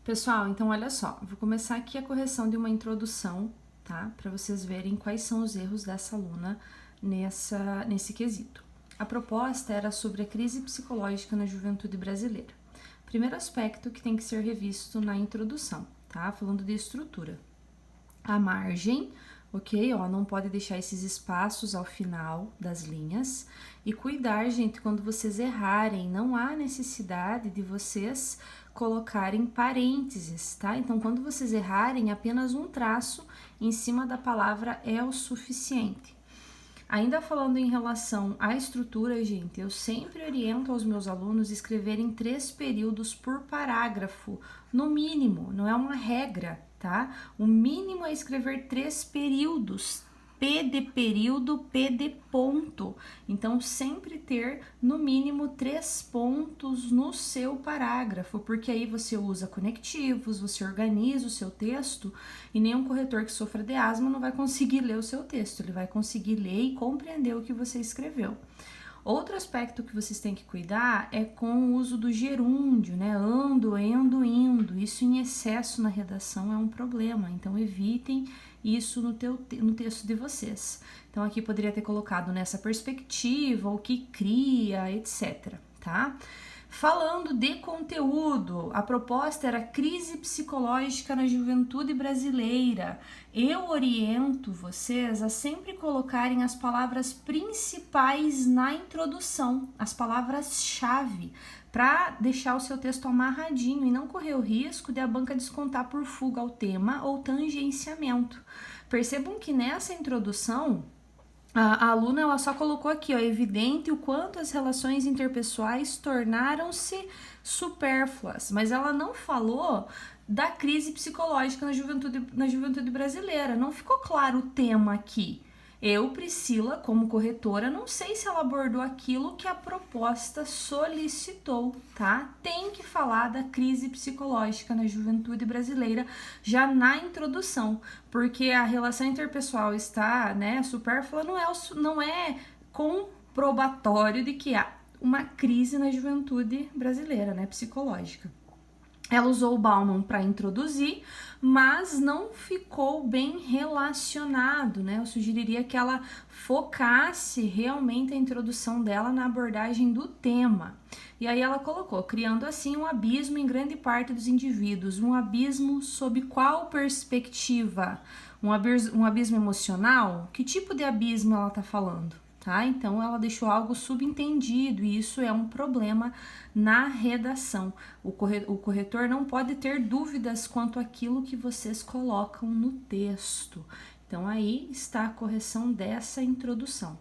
Pessoal, então olha só, vou começar aqui a correção de uma introdução, tá? Para vocês verem quais são os erros dessa aluna nesse quesito. A proposta era sobre a crise psicológica na juventude brasileira. Primeiro aspecto que tem que ser revisto na introdução, tá? Falando de estrutura. A margem, ok? Ó, não pode deixar esses espaços ao final das linhas. E cuidar, gente, quando vocês errarem, não há necessidade de vocês colocarem parênteses, tá? Então, quando vocês errarem, apenas um traço em cima da palavra é o suficiente. Ainda falando em relação à estrutura, gente, eu sempre oriento aos meus alunos escreverem 3 períodos por parágrafo, no mínimo, não é uma regra, tá? O mínimo é escrever 3 períodos, P de período, P de ponto. Então, sempre ter no mínimo 3 pontos no seu parágrafo, porque aí você usa conectivos, você organiza o seu texto e nenhum corretor que sofra de asma não vai conseguir ler o seu texto, ele vai conseguir ler e compreender o que você escreveu. Outro aspecto que vocês têm que cuidar é com o uso do gerúndio, né? Ando, endo, indo. Isso em excesso na redação é um problema, então evitem isso no texto de vocês. Então aqui poderia ter colocado nessa perspectiva, o que cria, etc, tá? Falando de conteúdo, a proposta era crise psicológica na juventude brasileira. Eu oriento vocês a sempre colocarem as palavras principais na introdução, as palavras-chave, para deixar o seu texto amarradinho e não correr o risco de a banca descontar por fuga ao tema ou tangenciamento. Percebam que nessa introdução, a aluna ela só colocou aqui, ó, evidente o quanto as relações interpessoais tornaram-se supérfluas, mas ela não falou da crise psicológica na juventude brasileira. Não ficou claro o tema aqui. Eu, Priscila, como corretora, não sei se ela abordou aquilo que a proposta solicitou, tá? Tem que falar da crise psicológica na juventude brasileira já na introdução, porque a relação interpessoal está, né, supérflua, não é comprobatório de que há uma crise na juventude brasileira, né, psicológica. Ela usou o Bauman para introduzir, mas não ficou bem relacionado, né? Eu sugeriria que ela focasse realmente a introdução dela na abordagem do tema. E aí ela colocou, criando assim um abismo em grande parte dos indivíduos. Um abismo sob qual perspectiva? Um abismo emocional? Que tipo de abismo ela está falando? Tá? Então ela deixou algo subentendido e isso é um problema na redação. O corretor não pode ter dúvidas quanto àquilo que vocês colocam no texto. Então aí está a correção dessa introdução.